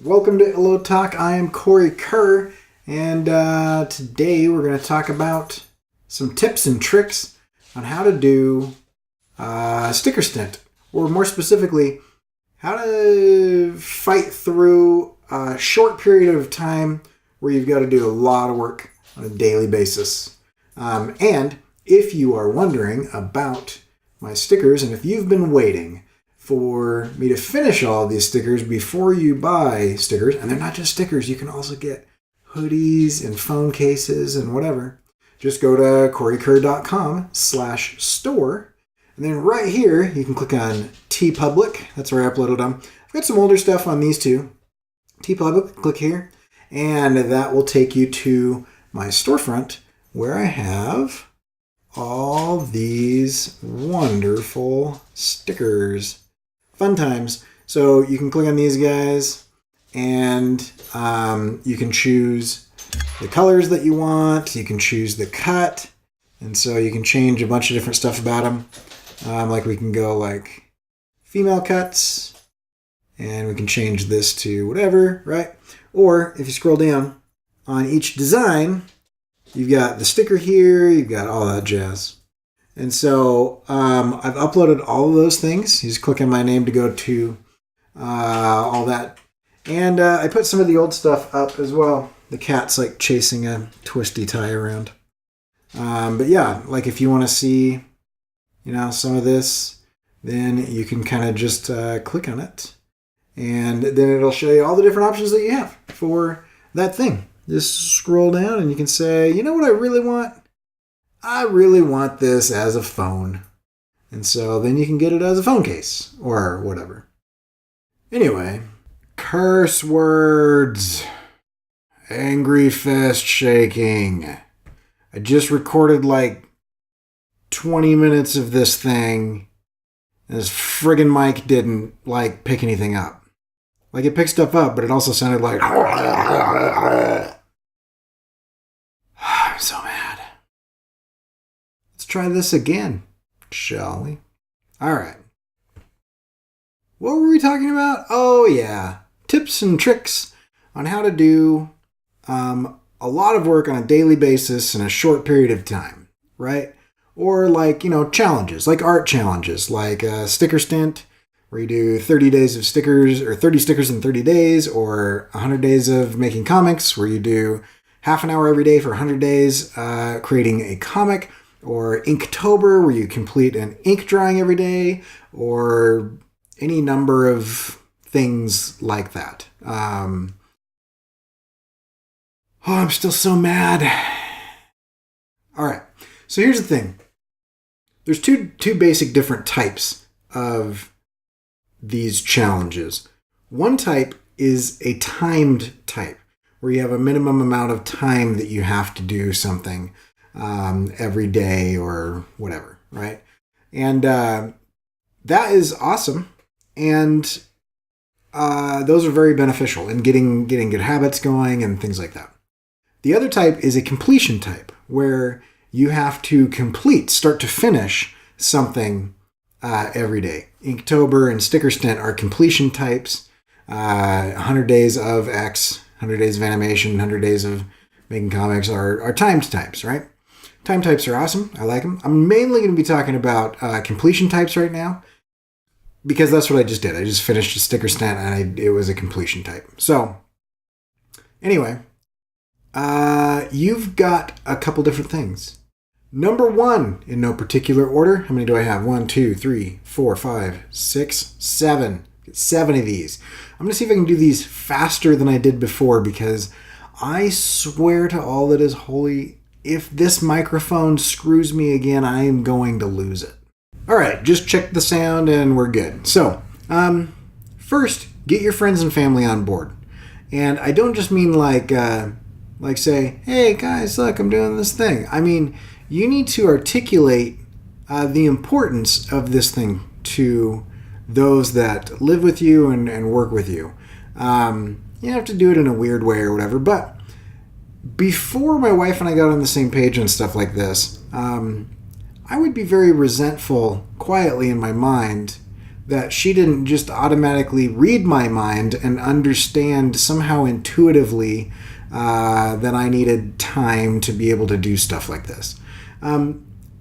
Welcome to Illo Talk. I am Cory Kerr, and today we're going to talk about some tips and tricks on how to do sticker stint, or more specifically, how to fight through a short period of time where you've got to do a lot of work on a daily basis. And if you are wondering about my stickers, and if you've been waiting for me to finish all of these stickers before you buy stickers, and they're not just stickers, you can also get hoodies and phone cases and whatever. Just go to corykerr.com/store, and then right here you can click on TeePublic. That's where I uploaded them. I've got some older stuff on these two. TeePublic, click here, and that will take you to my storefront where I have all these wonderful stickers. Fun times. So you can click on these guys, and you can choose the colors that you want. You can choose the cut, and so you can change a bunch of different stuff about them. Like we can go like female cuts, and we can change this to whatever, right? Or if you scroll down on each design, you've got the sticker here, you've got all that jazz. And so I've uploaded all of those things. You just click on my name to go to all that. And I put some of the old stuff up as well. The cat's like chasing a twisty tie around. But yeah, like if you want to see, some of this, then you can kind of just click on it. And then it'll show you all the different options that you have for that thing. Just scroll down and you can say, you know what I really want? I really want this as a phone. And so then you can get it as a phone case or whatever. Anyway, curse words, angry fist shaking. I just recorded like 20 minutes of this thing, and this friggin' mic didn't pick anything up. Like it picked stuff up, but it also sounded like I'm so mad. Let's try this again, shall we? All right. What were we talking about? Oh, yeah. Tips and tricks on how to do a lot of work on a daily basis in a short period of time, right? Or challenges, like art challenges, like sticker stint, where you do 30 days of stickers, or 30 stickers in 30 days, or 100 days of making comics, where you do half an hour every day for 100 days creating a comic, or Inktober, where you complete an ink drawing every day, or any number of things like that. I'm still so mad. All right, so here's the thing. There's two basic different types of these challenges. One type is a timed type, where you have a minimum amount of time that you have to do something every day or whatever, right? And that is awesome, and those are very beneficial in getting good habits going and things like that. The other type is a completion type, where you have to complete, start to finish something every day. Inktober and sticker stint are completion types. 100 days of X, 100 days of animation, 100 days of making comics are timed types, right? Time types are awesome. I like them. I'm mainly going to be talking about completion types right now, because that's what I just did. I just finished a sticker stint, and it was a completion type. So anyway, you've got a couple different things. Number one, in no particular order. How many do I have? 1, 2, 3, 4, 5, 6, 7. 7 of these. I'm going to see if I can do these faster than I did before, because I swear to all that is holy, if this microphone screws me again, I am going to lose it. All right, just check the sound and we're good. So, first, get your friends and family on board. And I don't just mean like say, hey guys, look, I'm doing this thing. I mean, you need to articulate the importance of this thing to those that live with you and work with you. You have to do it in a weird way or whatever, but before my wife and I got on the same page and stuff like this, I would be very resentful quietly in my mind that she didn't just automatically read my mind and understand somehow intuitively that I needed time to be able to do stuff like this.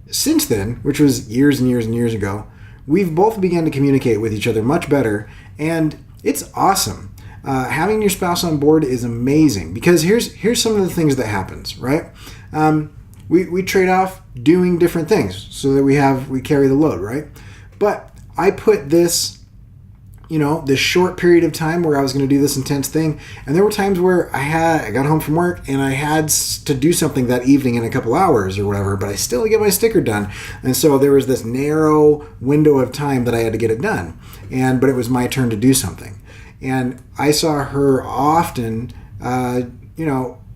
Since then, which was years and years and years ago, we've both begun to communicate with each other much better, and it's awesome. Having your spouse on board is amazing, because here's some of the things that happens, right? We trade off doing different things so that we carry the load, right? But I put this, this short period of time where I was going to do this intense thing, and there were times where I got home from work and I had to do something that evening in a couple hours or whatever, but I still get my sticker done. And so there was this narrow window of time that I had to get it done, but it was my turn to do something. And I saw her often,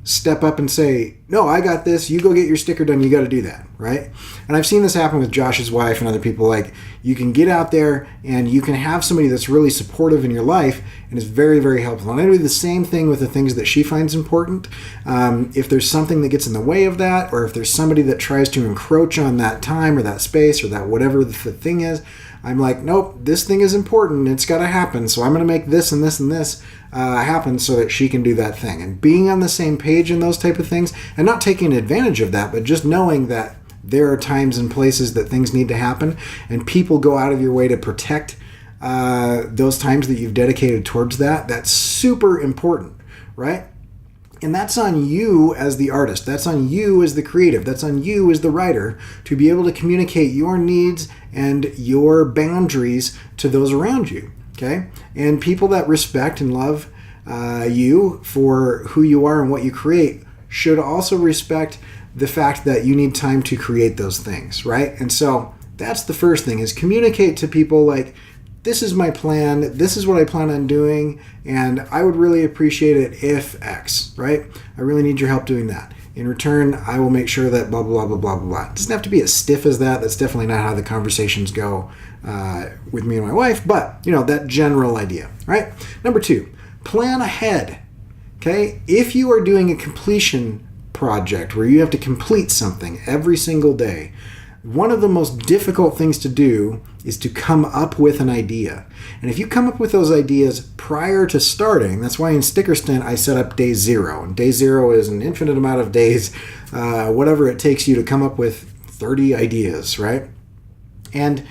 step up and say, no, I got this, you go get your sticker done, you got to do that, right? And I've seen this happen with Josh's wife and other people. Like, you can get out there and you can have somebody that's really supportive in your life, and it's very, very helpful. And I do the same thing with the things that she finds important. If there's something that gets in the way of that, or if there's somebody that tries to encroach on that time or that space or that whatever the thing is, I'm like, nope, this thing is important. It's got to happen. So I'm going to make this and this and this happen so that she can do that thing. And being on the same page in those type of things, and not taking advantage of that, but just knowing that there are times and places that things need to happen, and people go out of your way to protect those times that you've dedicated towards that. That's super important, right? And that's on you as the artist. That's on you as the creative. That's on you as the writer to be able to communicate your needs and your boundaries to those around you, okay? And people that respect and love you for who you are and what you create should also respect the fact that you need time to create those things, right? And so that's the first thing, is communicate to people like, this is my plan, this is what I plan on doing, and I would really appreciate it if X, right? I really need your help doing that. In return, I will make sure that blah, blah, blah, blah, blah, blah. It doesn't have to be as stiff as that. That's definitely not how the conversations go with me and my wife, but, that general idea, right? Number 2, plan ahead, okay? If you are doing a completion project where you have to complete something every single day, one of the most difficult things to do is to come up with an idea. And if you come up with those ideas prior to starting, that's why in stickerstint I set up day 0. And day 0 is an infinite amount of days, whatever it takes you to come up with 30 ideas, right? And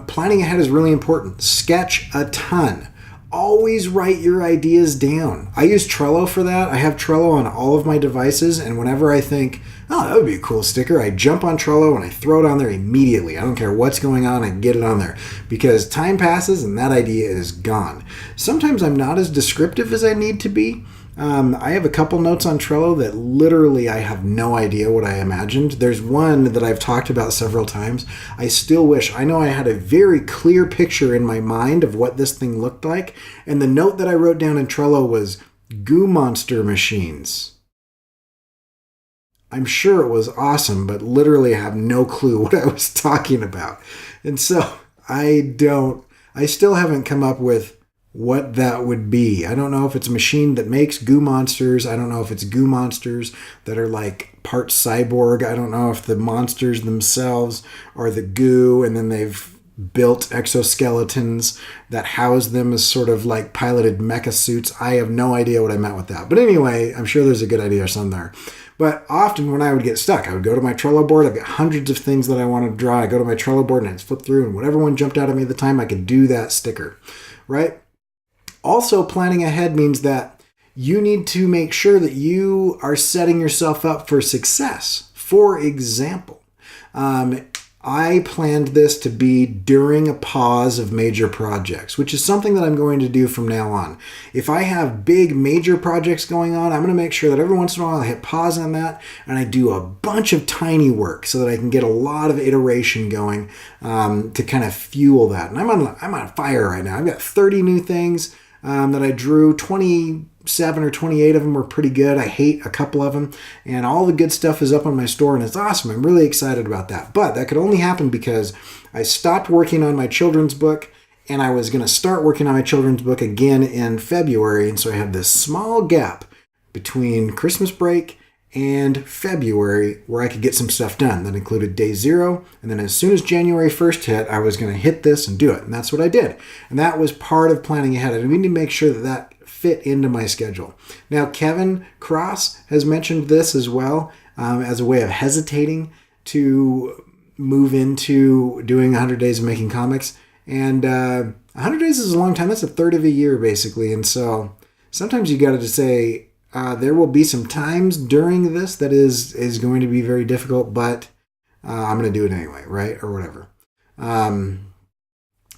planning ahead is really important. Sketch a ton. Always write your ideas down. I use Trello for that. I have Trello on all of my devices, and whenever I think, oh, that would be a cool sticker, I jump on Trello and I throw it on there immediately. I don't care what's going on, I get it on there, because time passes and that idea is gone. Sometimes I'm not as descriptive as I need to be. I have a couple notes on Trello that literally I have no idea what I imagined. There's one that I've talked about several times. I still wish, I know I had a very clear picture in my mind of what this thing looked like, and the note that I wrote down in Trello was goo monster machines. I'm sure it was awesome, but literally I have no clue what I was talking about. And so I still haven't come up with what that would be. I don't know if it's a machine that makes goo monsters. I don't know if it's goo monsters that are like part cyborg. I don't know if the monsters themselves are the goo, and then they've built exoskeletons that house them as sort of like piloted mecha suits. I have no idea what I meant with that. But anyway, I'm sure there's a good idea somewhere. But often when I would get stuck, I would go to my Trello board. I've got hundreds of things that I want to draw. I go to my Trello board and I just flip through, and whatever one jumped out at me at the time, I could do that sticker, right? Also, planning ahead means that you need to make sure that you are setting yourself up for success. For example, I planned this to be during a pause of major projects, which is something that I'm going to do from now on. If I have big major projects going on, I'm going to make sure that every once in a while I hit pause on that and I do a bunch of tiny work so that I can get a lot of iteration going to kind of fuel that. And I'm on fire right now. I've got 30 new things that I drew. 27 or 28 of them were pretty good. I hate a couple of them, and all the good stuff is up on my store, and it's awesome. I'm really excited about that. But that could only happen because I stopped working on my children's book, and I was going to start working on my children's book again in February. And so I had this small gap between Christmas break and February where I could get some stuff done. That included day 0. And then as soon as January 1st hit, I was going to hit this and do it. And that's what I did. And that was part of planning ahead. I need to make sure that that fit into my schedule. Now, Kevin Cross has mentioned this as well as a way of hesitating to move into doing 100 days of making comics. And 100 days is a long time. That's a third of a year, basically. And so sometimes you got to say, there will be some times during this that is going to be very difficult, but I'm going to do it anyway, right? Or whatever.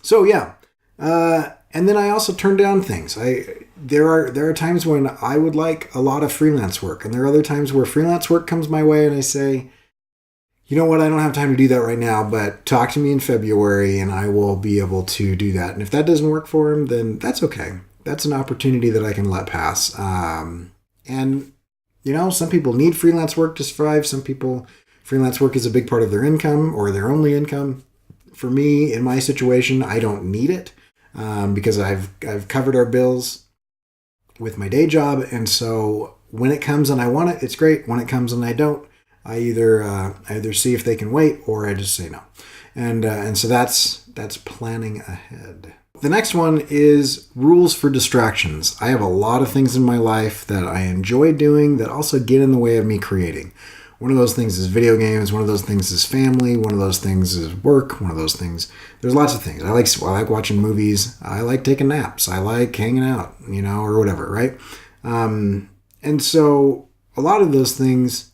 So yeah. And then I also turn down things. There are times when I would like a lot of freelance work, and there are other times where freelance work comes my way and I say, you know what, I don't have time to do that right now, but talk to me in February and I will be able to do that. And if that doesn't work for him, then that's okay. That's an opportunity that I can let pass. And, you know, some people need freelance work to survive. Some people, freelance work is a big part of their income or their only income. For me, in my situation, I don't need it because I've covered our bills with my day job. And so when it comes and I want it, it's great. When it comes and I don't, I either see if they can wait or I just say no. And so that's planning ahead. The next one is rules for distractions. I have a lot of things in my life that I enjoy doing that also get in the way of me creating. One of those things is video games. One of those things is family. One of those things is work. One of those things, there's lots of things. I like watching movies. I like taking naps. I like hanging out, you know, or whatever, right? And so a lot of those things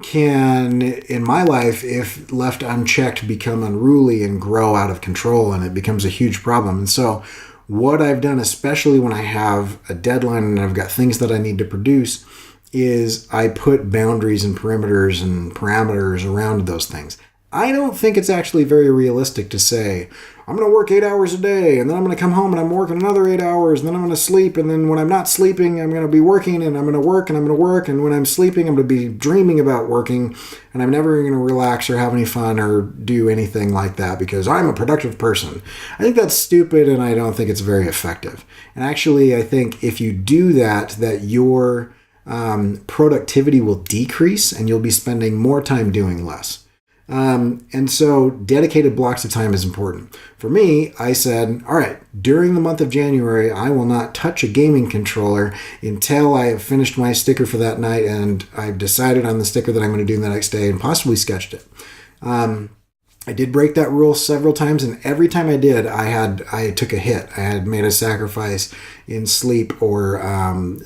can, in my life, if left unchecked, become unruly and grow out of control, and it becomes a huge problem. And so what I've done, especially when I have a deadline and I've got things that I need to produce, is I put boundaries and perimeters and parameters around those things. I don't think it's actually very realistic to say, I'm going to work 8 hours a day, and then I'm going to come home and I'm working another 8 hours, and then I'm going to sleep, and then when I'm not sleeping, I'm going to be working, and I'm going to work, and I'm going to work, and when I'm sleeping, I'm going to be dreaming about working, and I'm never going to relax or have any fun or do anything like that because I'm a productive person. I think that's stupid, and I don't think it's very effective. And actually, I think if you do that your productivity will decrease, and you'll be spending more time doing less. And so dedicated blocks of time is important. For me, I said, all right, during the month of January, I will not touch a gaming controller until I have finished my sticker for that night and I've decided on the sticker that I'm going to do the next day and possibly sketched it. I did break that rule several times, and every time I did, I took a hit. I had made a sacrifice in sleep or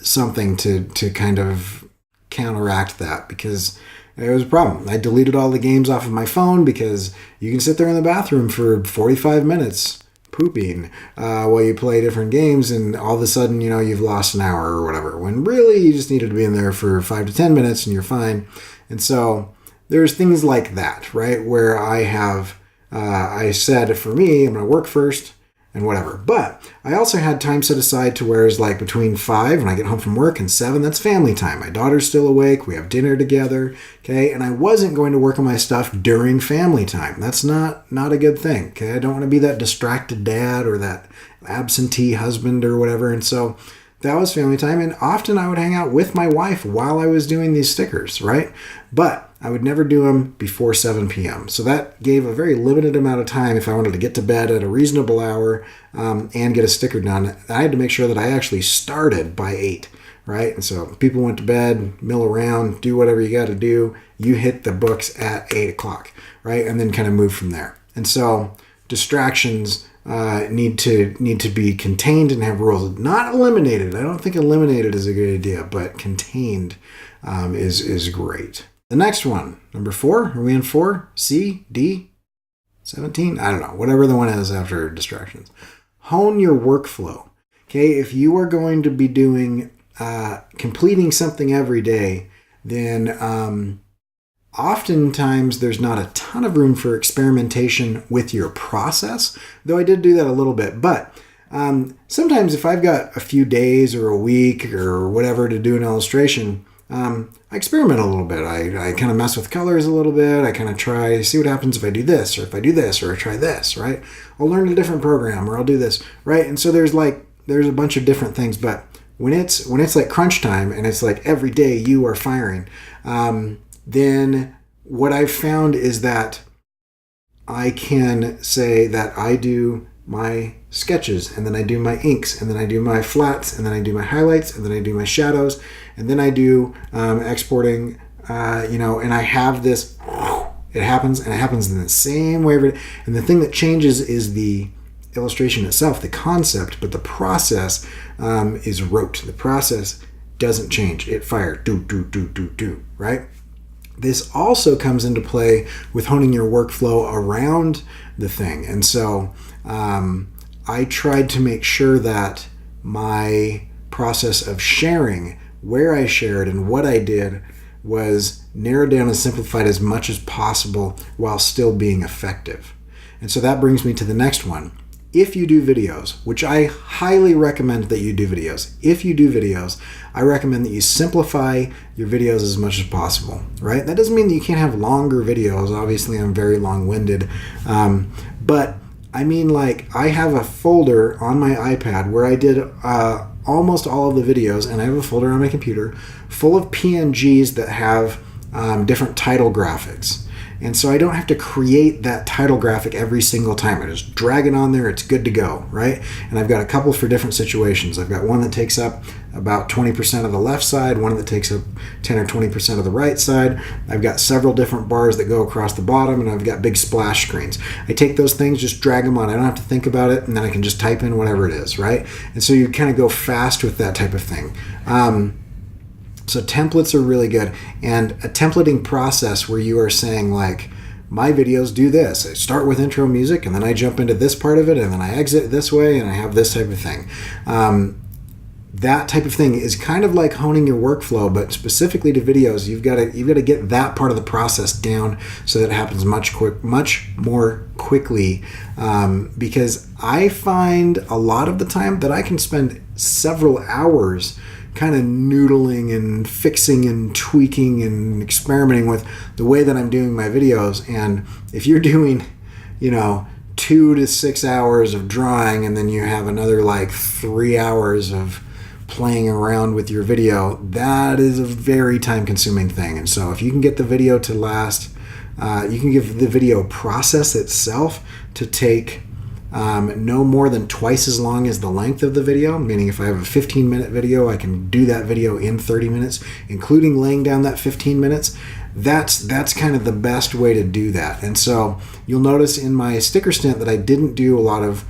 something to kind of counteract that, because it was a problem. I deleted all the games off of my phone because you can sit there in the bathroom for 45 minutes pooping while you play different games, and all of a sudden, you know, you've lost an hour or whatever, when really you just needed to be in there for 5 to 10 minutes and you're fine. And so there's things like that, right, where I said, for me, I'm going to work first and whatever. But I also had time set aside to where it's like between 5 when I get home from work and 7, that's family time. My daughter's still awake. We have dinner together. Okay. And I wasn't going to work on my stuff during family time. That's not a good thing. Okay. I don't want to be that distracted dad or that absentee husband or whatever. And so that was family time. And often I would hang out with my wife while I was doing these stickers, right? But I would never do them before 7 p.m. So that gave a very limited amount of time if I wanted to get to bed at a reasonable hour and get a sticker done. I had to make sure that I actually started by 8, right? And so people went to bed, mill around, do whatever you got to do. You hit the books at 8 o'clock, right? And then kind of move from there. And so distractions need to be contained and have rules. Not eliminated. I don't think eliminated is a good idea, but contained is great. The next one, number 4. Are we in 4? C, D, 17? I don't know. Whatever the one is after distractions. Hone your workflow. Okay, if you are going to be doing completing something every day, then oftentimes there's not a ton of room for experimentation with your process, though I did do that a little bit. But sometimes if I've got a few days or a week or whatever to do an illustration, I experiment a little bit. I kind of mess with colors a little bit. I kind of try, see what happens if I do this, or if I do this, or I try this, right? I'll learn a different program, or I'll do this, right? And so there's a bunch of different things, but when it's like crunch time and it's like every day you are firing, then what I've found is that I can say that I do my sketches, and then I do my inks, and then I do my flats, and then I do my highlights, and then I do my shadows, and then I do exporting, and I have this, it happens, and it happens in the same way. And the thing that changes is the illustration itself, the concept, but the process is rote. The process doesn't change. It fires, do, right? This also comes into play with honing your workflow around the thing. And so I tried to make sure that my process of sharing, where I shared and what I did, was narrowed down and simplified as much as possible while still being effective. And so that brings me to the next one. If you do videos, which I highly recommend that you do videos, if you do videos, I recommend that you simplify your videos as much as possible, right? That doesn't mean that you can't have longer videos. Obviously, I'm very long-winded. But I mean, like, I have a folder on my iPad where I did almost all of the videos, and I have a folder on my computer full of PNGs that have different title graphics. And so I don't have to create that title graphic every single time. I just drag it on there, it's good to go, right? And I've got a couple for different situations. I've got one that takes up about 20% of the left side, one that takes up 10 or 20% of the right side. I've got several different bars that go across the bottom, and I've got big splash screens. I take those things, just drag them on. I don't have to think about it, and then I can just type in whatever it is, right? And so you kind of go fast with that type of thing. So templates are really good, and a templating process where you are saying, like, my videos do this. I start with intro music, and then I jump into this part of it, and then I exit this way, and I have this type of thing. That type of thing is kind of like honing your workflow, but specifically to videos, you've got to get that part of the process down so that it happens much more quickly. Because I find a lot of the time that I can spend several hours kind of noodling and fixing and tweaking and experimenting with the way that I'm doing my videos. And if you're doing, 2 to 6 hours of drawing, and then you have another like 3 hours of playing around with your video, that is a very time consuming thing. And so if you can get the video to last, you can give the video process itself to take no more than twice as long as the length of the video, meaning if I have a 15-minute video, I can do that video in 30 minutes, including laying down that 15 minutes. That's kind of the best way to do that. And so you'll notice in my sticker stint that I didn't do a lot of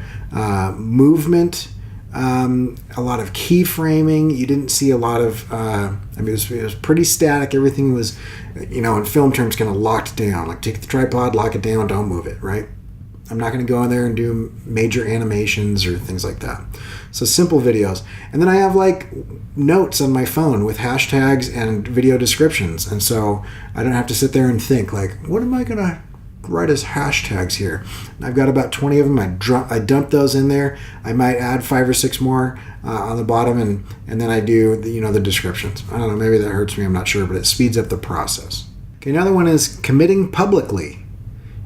movement, a lot of keyframing. You didn't see a lot of, it was pretty static. Everything was, in film terms, kind of locked down. Like, take the tripod, lock it down, don't move it, right? I'm not going to go in there and do major animations or things like that. So simple videos. And then I have like notes on my phone with hashtags and video descriptions. And so I don't have to sit there and think like, what am I going to write as hashtags here? And I've got about 20 of them. I dump those in there. I might add 5 or 6 more on the bottom, and then I do the descriptions. I don't know, maybe that hurts me, I'm not sure, but it speeds up the process. Okay, another one is committing publicly.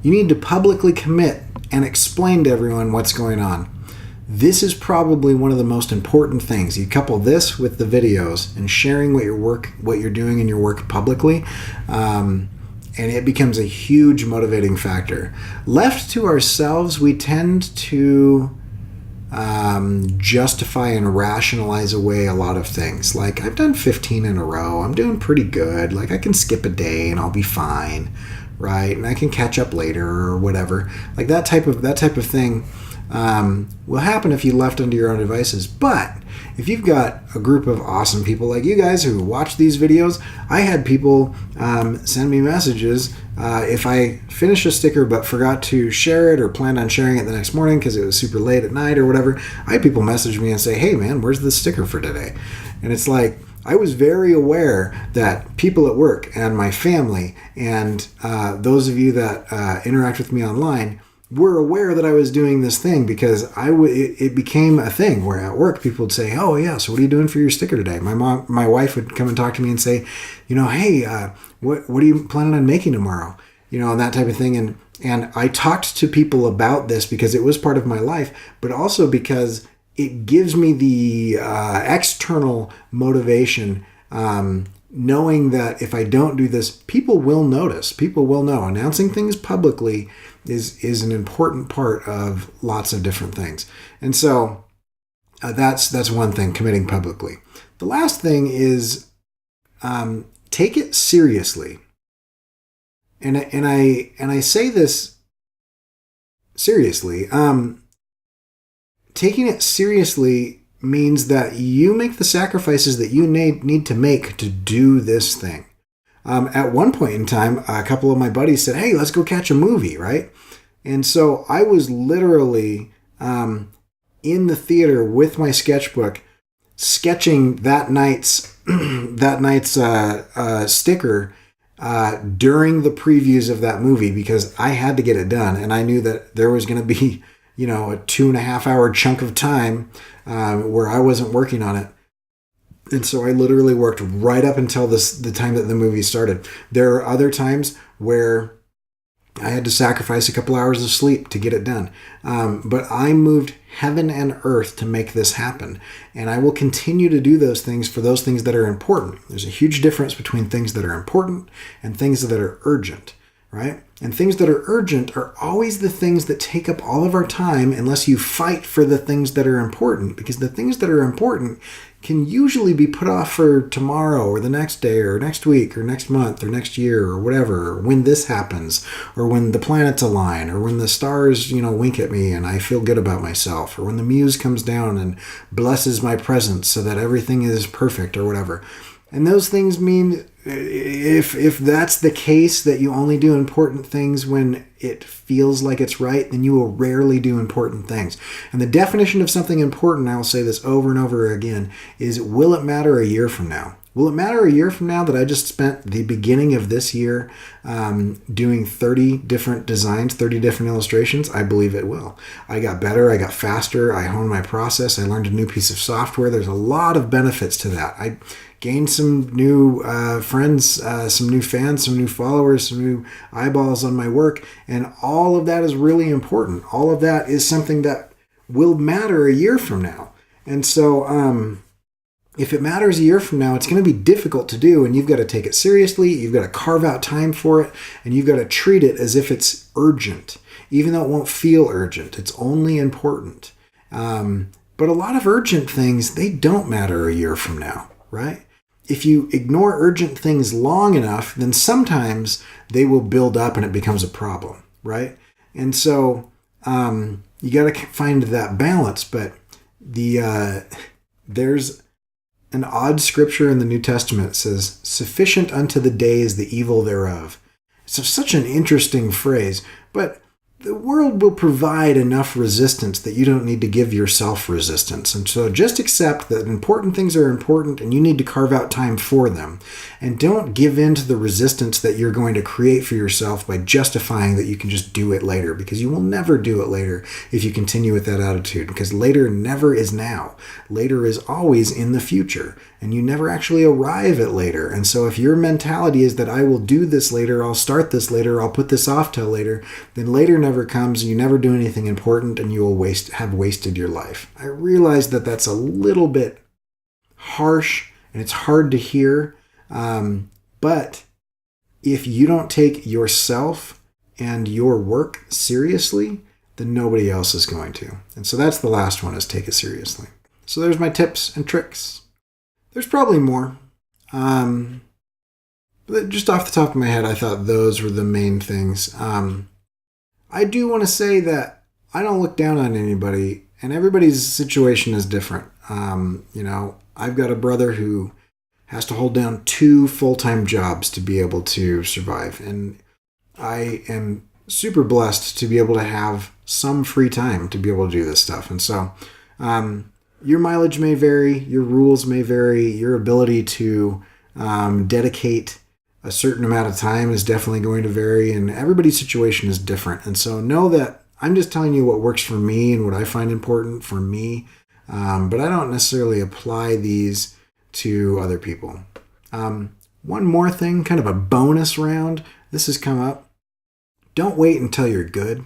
You need to publicly commit and explain to everyone what's going on. This is probably one of the most important things. You couple this with the videos and sharing what you're doing in your work publicly, and it becomes a huge motivating factor. Left to ourselves, we tend to justify and rationalize away a lot of things. Like, I've done 15 in a row. I'm doing pretty good. Like, I can skip a day and I'll be fine. Right, and I can catch up later or whatever. Like that type of thing will happen if you left unto your own devices. But if you've got a group of awesome people like you guys who watch these videos, I had people send me messages if I finished a sticker but forgot to share it or planned on sharing it the next morning because it was super late at night or whatever. I had people message me and say, "Hey man, where's the sticker for today?" And it's like, I was very aware that people at work and my family and those of you that interact with me online were aware that I was doing this thing, because it became a thing where at work people would say, "Oh yeah, so what are you doing for your sticker today?" My wife would come and talk to me and say, "Hey, what are you planning on making tomorrow?" And that type of thing. And I talked to people about this because it was part of my life, but also because it gives me the external motivation, knowing that if I don't do this, people will notice. People will know. Announcing things publicly is an important part of lots of different things. And so that's one thing, committing publicly. The last thing is take it seriously. And I say this seriously. Taking it seriously means that you make the sacrifices that you need to make to do this thing. At one point in time, a couple of my buddies said, "Hey, let's go catch a movie," right? And so I was literally in the theater with my sketchbook, sketching that night's sticker during the previews of that movie, because I had to get it done, and I knew that there was going to be, a 2.5 hour chunk of time where I wasn't working on it. And so I literally worked right up until the time that the movie started. There are other times where I had to sacrifice a couple hours of sleep to get it done. But I moved heaven and earth to make this happen. And I will continue to do those things for those things that are important. There's a huge difference between things that are important and things that are urgent, right? And things that are urgent are always the things that take up all of our time unless you fight for the things that are important, because the things that are important can usually be put off for tomorrow or the next day or next week or next month or next year or whatever, or when this happens, or when the planets align, or when the stars, wink at me and I feel good about myself, or when the muse comes down and blesses my presence so that everything is perfect or whatever. And those things mean, if that's the case, that you only do important things when it feels like it's right, then you will rarely do important things. And the definition of something important, I will say this over and over again, is will it matter a year from now? Will it matter a year from now that I just spent the beginning of this year doing 30 different designs, 30 different illustrations? I believe it will. I got better, I got faster, I honed my process, I learned a new piece of software. There's a lot of benefits to that. I gained some new friends, some new fans, some new followers, some new eyeballs on my work, and all of that is really important. All of that is something that will matter a year from now. And so if it matters a year from now, it's going to be difficult to do, and you've got to take it seriously, you've got to carve out time for it, and you've got to treat it as if it's urgent, even though it won't feel urgent. It's only important. But a lot of urgent things, they don't matter a year from now, right? If you ignore urgent things long enough, then sometimes they will build up and it becomes a problem, right? And so you got to find that balance. But there's an odd scripture in the New Testament that says, "Sufficient unto the day is the evil thereof." It's such an interesting phrase, but the world will provide enough resistance that you don't need to give yourself resistance. And so just accept that important things are important and you need to carve out time for them. And don't give in to the resistance that you're going to create for yourself by justifying that you can just do it later, because you will never do it later if you continue with that attitude, because later never is now. Later is always in the future, and you never actually arrive at later. And so if your mentality is that I will do this later, I'll start this later, I'll put this off till later, then later never comes, you never do anything important, and you will have wasted your life. I realize that that's a little bit harsh and it's hard to hear, but if you don't take yourself and your work seriously, then nobody else is going to. And so that's the last one, is take it seriously. So there's my tips and tricks. There's probably more. But just off the top of my head, I thought those were the main things. I do want to say that I don't look down on anybody, and everybody's situation is different. I've got a brother who has to hold down 2 full-time jobs to be able to survive, and I am super blessed to be able to have some free time to be able to do this stuff. And so your mileage may vary, your rules may vary, your ability to dedicate a certain amount of time is definitely going to vary, and everybody's situation is different. And so know that I'm just telling you what works for me and what I find important for me, but I don't necessarily apply these to other people. One more thing, kind of a bonus round. This has come up. Don't wait until you're good.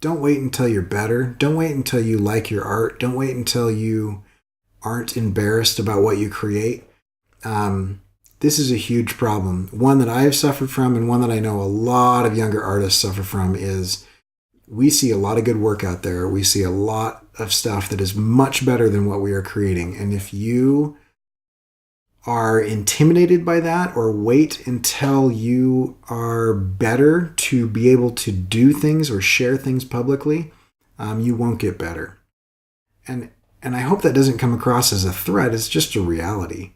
Don't wait until you're better. Don't wait until you like your art. Don't wait until you aren't embarrassed about what you create. This is a huge problem. One that I've suffered from, and one that I know a lot of younger artists suffer from, is we see a lot of good work out there. We see a lot of stuff that is much better than what we are creating. And if you are intimidated by that, or wait until you are better to be able to do things or share things publicly, you won't get better. And I hope that doesn't come across as a threat. It's just a reality.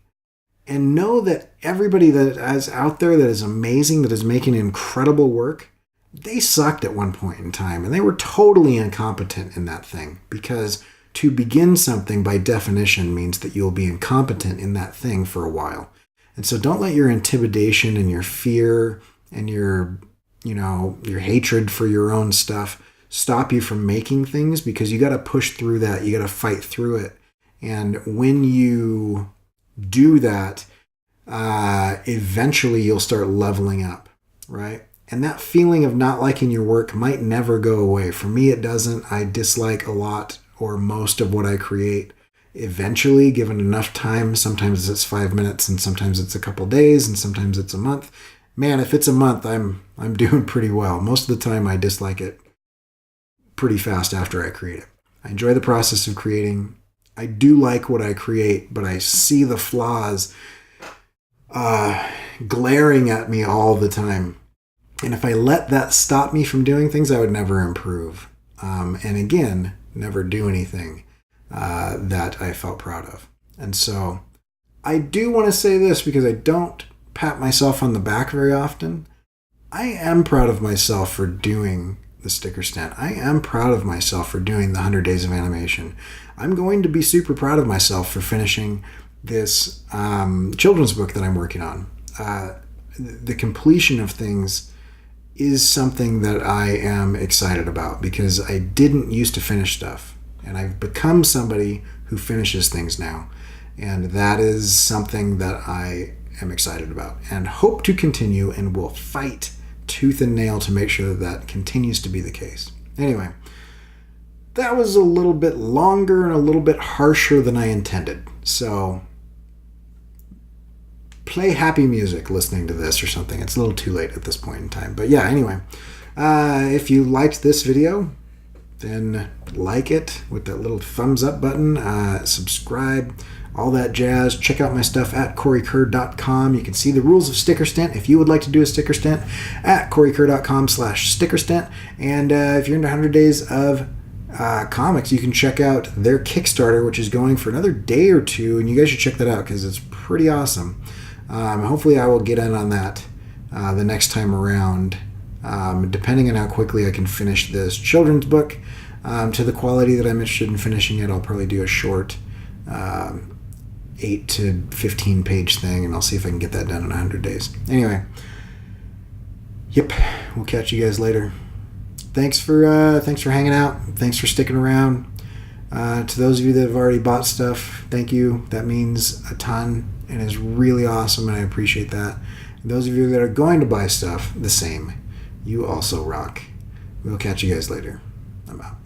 And know that everybody that is out there that is amazing, that is making incredible work, they sucked at one point in time, and they were totally incompetent in that thing, because to begin something by definition means that you'll be incompetent in that thing for a while. And so don't let your intimidation and your fear and your hatred for your own stuff stop you from making things, because you got to push through that. You got to fight through it. And when you do that, eventually you'll start leveling up, right? And that feeling of not liking your work might never go away. For me, it doesn't. I dislike a lot or most of what I create. Eventually, given enough time, sometimes it's 5 minutes, and sometimes it's a couple days, and sometimes it's a month. Man, if it's a month, I'm doing pretty well. Most of the time, I dislike it pretty fast after I create it. I enjoy the process of creating. I do like what I create, but I see the flaws glaring at me all the time. And if I let that stop me from doing things, I would never improve. And again, never do anything that I felt proud of. And so I do want to say this, because I don't pat myself on the back very often. I am proud of myself for doing the sticker stint. I am proud of myself for doing the 100 days of animation. I'm going to be super proud of myself for finishing this children's book that I'm working on. The completion of things is something that I am excited about, because I didn't used to finish stuff, and I've become somebody who finishes things now. And that is something that I am excited about and hope to continue, and will fight tooth and nail to make sure that that continues to be the case. Anyway, that was a little bit longer and a little bit harsher than I intended. So play happy music listening to this or something. It's a little too late at this point in time. But yeah, anyway, if you liked this video, then like it with that little thumbs up button, subscribe, all that jazz. Check out my stuff at corykerr.com. You can see the rules of sticker stint if you would like to do a sticker stint at corykerr.com/stickerstint. And if you're into 100 days of comics, you can check out their Kickstarter, which is going for another day or two, and you guys should check that out because it's pretty awesome. Hopefully I will get in on that the next time around, depending on how quickly I can finish this children's book to the quality that I'm interested in finishing it. I'll probably do a short 8 to 15 page thing, and I'll see if I can get that done in 100 days. Anyway, yep, we'll catch you guys later. Thanks for hanging out. Thanks for sticking around. To those of you that have already bought stuff, thank you. That means a ton and is really awesome, and I appreciate that. And those of you that are going to buy stuff, the same. You also rock. We'll catch you guys later. I'm out.